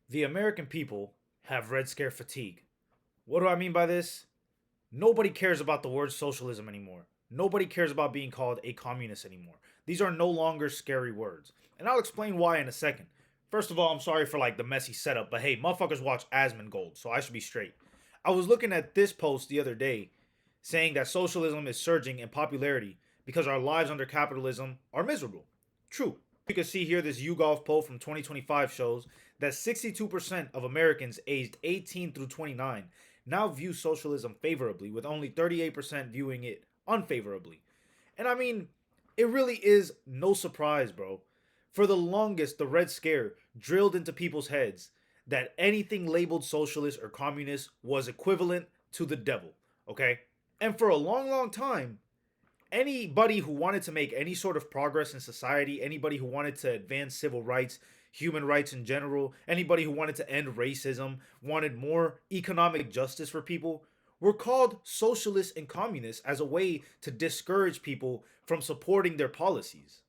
The American people have Red Scare fatigue. What do I mean by this? Nobody cares about the word socialism anymore. Nobody cares about being called a communist anymore. These are no longer scary words. And I'll explain why in a second. First of all, I'm sorry for like the messy setup, but hey, motherfuckers watch Asmongold, so I should be straight. I was looking at this post the other day saying that socialism is surging in popularity because our lives under capitalism are miserable. True. You can see here this YouGov poll from 2025 shows that 62% of Americans aged 18 through 29 now view socialism favorably, with only 38% viewing it unfavorably. And I mean, it really is no surprise, bro. For the longest, the Red Scare drilled into people's heads that anything labeled socialist or communist was equivalent to the devil, okay? And for a long, long time, anybody who wanted to make any sort of progress in society, anybody who wanted to advance civil rights, human rights in general, anybody who wanted to end racism, wanted more economic justice for people, were called socialists and communists as a way to discourage people from supporting their policies.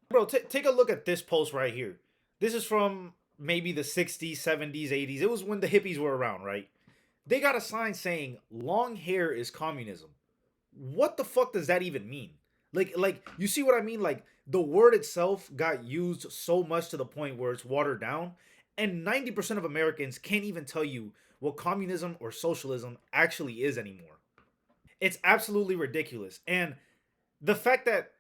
Bro, take a look at this post right here. This is from maybe the 60s, 70s, 80s. It was when the hippies were around, right? They got a sign saying long hair is communism. What the fuck does that even mean? Like you see what I mean? Like the word itself got used so much to the point where it's watered down, and 90% of Americans can't even tell you what communism or socialism actually is anymore. It's absolutely ridiculous. And the fact that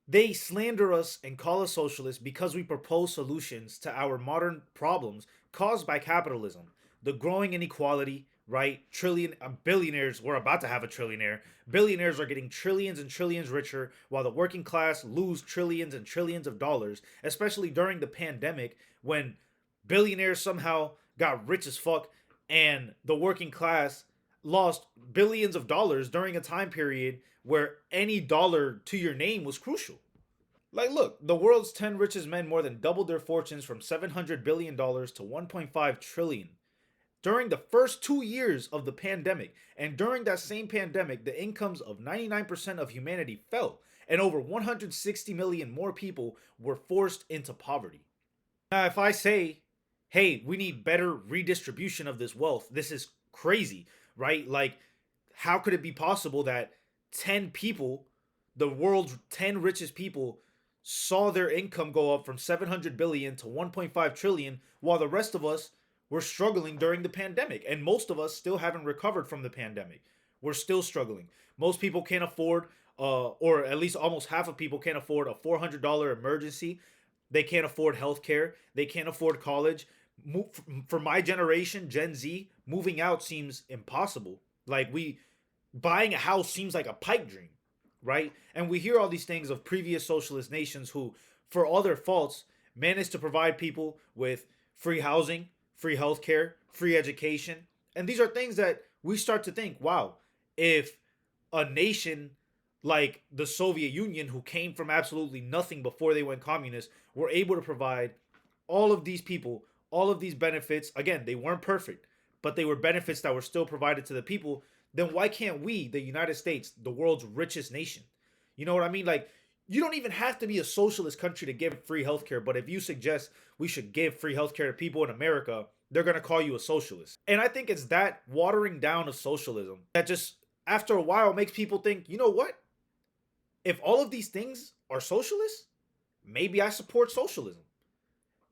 they slander us and call us socialists because we propose solutions to our modern problems caused by capitalism, the growing inequality, right? Billionaires, we're about to have a trillionaire. Billionaires are getting trillions and trillions richer while the working class lose trillions and trillions of dollars, especially during the pandemic when billionaires somehow got rich as fuck and the working class lost billions of dollars during a time period where any dollar to your name was crucial. Like, look, the world's 10 richest men more than doubled their fortunes from $700 billion dollars to $1.5 trillion during the first 2 years of the pandemic. And during that same pandemic, the incomes of 99% of humanity fell, and over 160 million more people were forced into poverty. Now, if I say, hey, we need better redistribution of this wealth, this is crazy, right? Like, how could it be possible that 10 people, the world's 10 richest people, saw their income go up from 700 billion to 1.5 trillion while the rest of us were struggling during the pandemic, and most of us still haven't recovered from the pandemic. We're still struggling. Most people can't afford or at least almost half of people can't afford a $400 emergency. They can't afford healthcare. They can't afford college. For my generation, Gen Z, moving out seems impossible. Like, we buying a house seems like a pipe dream, right? And we hear all these things of previous socialist nations who, for all their faults, managed to provide people with free housing, free healthcare, free education. And these are things that we start to think, wow, if a nation like the Soviet Union, who came from absolutely nothing before they went communist, were able to provide all of these people all of these benefits. Again, they weren't perfect, but they were benefits that were still provided to the people. Then why can't we, the United States, the world's richest nation? You know what I mean? Like, you don't even have to be a socialist country to give free healthcare, but if you suggest we should give free healthcare to people in America, they're going to call you a socialist. And I think it's that watering down of socialism that just, after a while, makes people think, you know what? If all of these things are socialist, maybe I support socialism.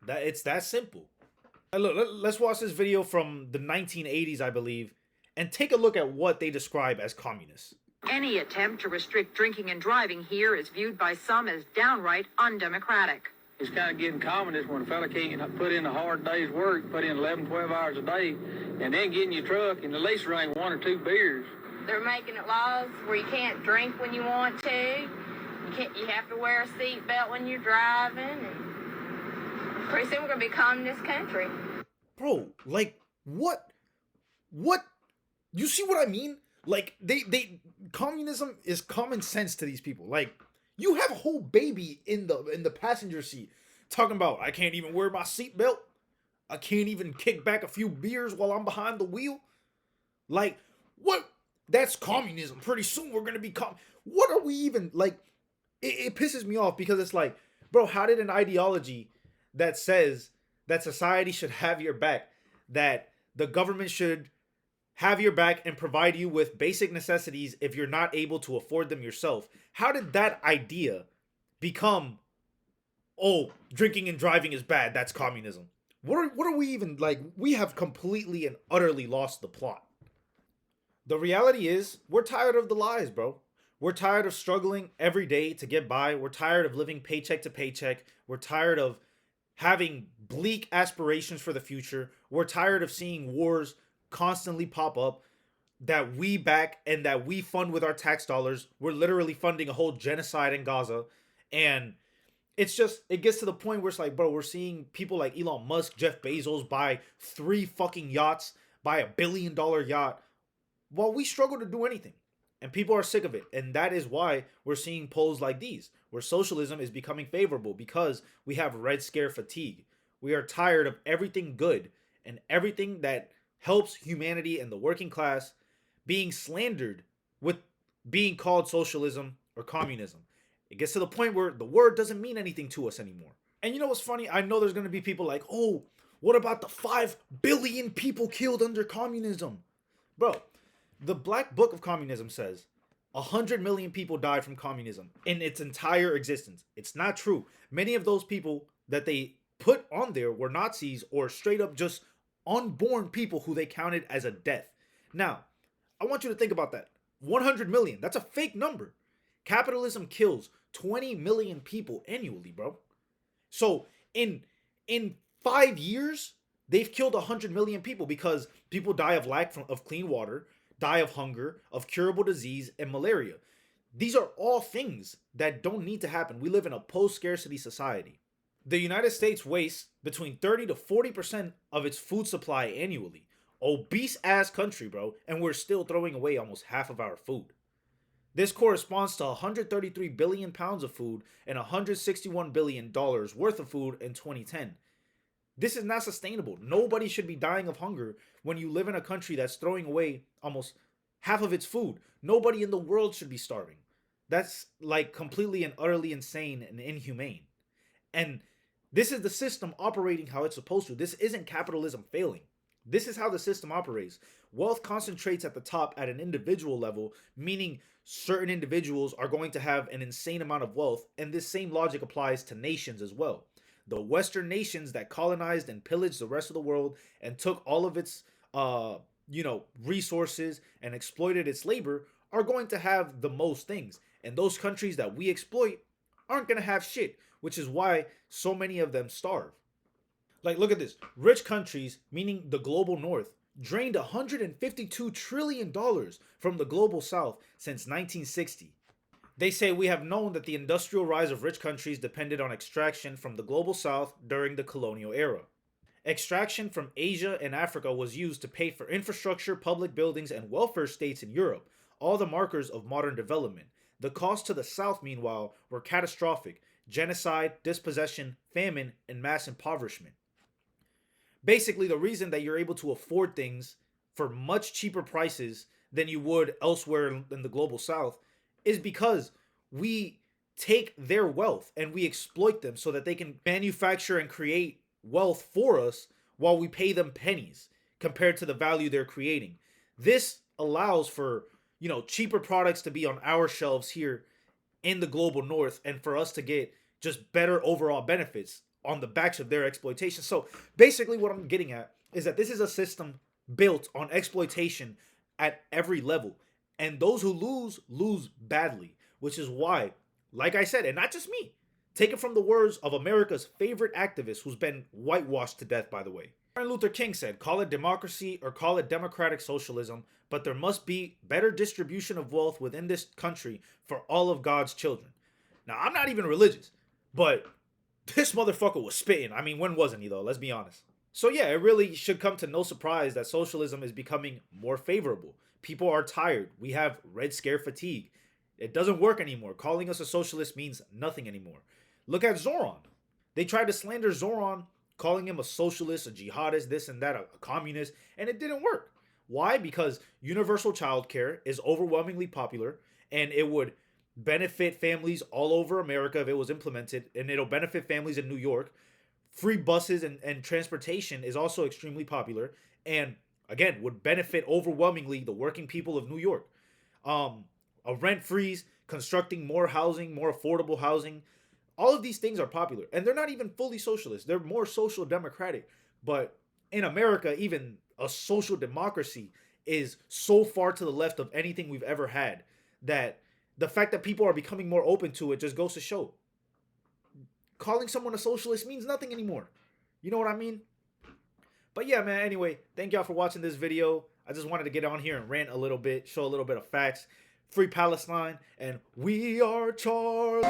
That it's that simple. Look, let's watch this video from the 1980s, I believe, and take a look at what they describe as communists. Any attempt to restrict drinking and driving here is viewed by some as downright undemocratic. It's kind of getting communist when a fella can't put in a hard day's work, put in 11, 12 hours a day, and then get in your truck and at least drink one or two beers. They're making it laws where you can't drink when you want to. You have to wear a seatbelt when you're driving. And pretty soon we're going to be a communist country. Bro, like, what? What? You see what I mean? Like, communism is common sense to these people. Like, you have a whole baby in the passenger seat talking about, I can't even wear my seatbelt. I can't even kick back a few beers while I'm behind the wheel. Like, what? That's communism. Pretty soon we're going to be what are we even, like, it pisses me off because it's like, bro, how did an ideology that says that society should have your back that the government should have your back and provide you with basic necessities if you're not able to afford them yourself. How did that idea become, oh, drinking and driving is bad, that's communism? What are we even like? We have completely and utterly lost the plot. The reality is, we're tired of the lies, bro. We're tired of struggling every day to get by. We're tired of living paycheck to paycheck. We're tired of having bleak aspirations for the future. We're tired of seeing wars constantly pop up that we back and that we fund with our tax dollars. We're literally funding a whole genocide in Gaza. And it's just, it gets to the point where it's like, bro, we're seeing people like Elon Musk, Jeff Bezos buy 3 fucking yachts, buy $1 billion yacht, while we struggle to do anything. And people are sick of it. And that is why we're seeing polls like these, where socialism is becoming favorable, because we have Red Scare fatigue. We are tired of everything good and everything that helps humanity and the working class being slandered with being called socialism or communism. It gets to the point where the word doesn't mean anything to us anymore. And you know what's funny? I know there's going to be people like, oh, what about the 5 billion people killed under communism? Bro, the Black Book of Communism says 100 million people died from communism in its entire existence. It's not true. Many of those people that they put on there were Nazis or straight up just unborn people who they counted as a death. Now, I want you to think about that. 100 million, that's a fake number. Capitalism kills 20 million people annually, bro. So in 5 years, they've killed 100 million people because people die of lack of clean water, die of hunger, of curable disease, and malaria. These are all things that don't need to happen. We live in a post-scarcity society. The United States wastes between 30 to 40% of its food supply annually. Obese ass country, bro, and we're still throwing away almost half of our food. This corresponds to 133 billion pounds of food and $161 billion worth of food in 2010. This is not sustainable. Nobody should be dying of hunger when you live in a country that's throwing away almost half of its food. Nobody in the world should be starving. That's like completely and utterly insane and inhumane. And this is the system operating how it's supposed to. This isn't capitalism failing. This is how the system operates. Wealth concentrates at the top at an individual level, meaning certain individuals are going to have an insane amount of wealth, and this same logic applies to nations as well. The Western nations that colonized and pillaged the rest of the world and took all of its resources and exploited its labor are going to have the most things. And those countries that we exploit aren't going to have shit, which is why so many of them starve. Like, look at this. Rich countries, meaning the global north, drained $152 trillion from the global south since 1960. They say we have known that the industrial rise of rich countries depended on extraction from the global south during the colonial era. Extraction from Asia and Africa was used to pay for infrastructure, public buildings, and welfare states in Europe, all the markers of modern development. The costs to the south, meanwhile, were catastrophic: genocide, dispossession, famine, and mass impoverishment. Basically, the reason that you're able to afford things for much cheaper prices than you would elsewhere in the global south is because we take their wealth and we exploit them so that they can manufacture and create wealth for us while we pay them pennies compared to the value they're creating. This allows for, cheaper products to be on our shelves here in the global north and for us to get just better overall benefits on the backs of their exploitation. So basically what I'm getting at is that this is a system built on exploitation at every level. And those who lose badly, which is why, like I said, and not just me, take it from the words of America's favorite activist who's been whitewashed to death, by the way. Martin Luther King said, call it democracy or call it democratic socialism, but there must be better distribution of wealth within this country for all of God's children. Now, I'm not even religious, but this motherfucker was spitting. I mean, when wasn't he though? Let's be honest. So yeah, it really should come to no surprise that socialism is becoming more favorable. People are tired. We have Red Scare fatigue. It doesn't work anymore. Calling us a socialist means nothing anymore. Look at Zoran. They tried to slander Zoran, calling him a socialist, a jihadist, this and that, a communist, and it didn't work. Why? Because universal childcare is overwhelmingly popular, and it would benefit families all over America if it was implemented, and it'll benefit families in New York. Free buses and transportation is also extremely popular, and again would benefit overwhelmingly the working people of New York. A rent freeze, constructing more housing, more affordable housing, all of these things are popular, and they're not even fully socialist. They're more social democratic. But in America, even a social democracy is so far to the left of anything we've ever had that the fact that people are becoming more open to it just goes to show. Calling someone a socialist means nothing anymore. You know what I mean? But yeah, man, anyway, thank y'all for watching this video. I just wanted to get on here and rant a little bit, show a little bit of facts. Free Palestine, and we are Charlie.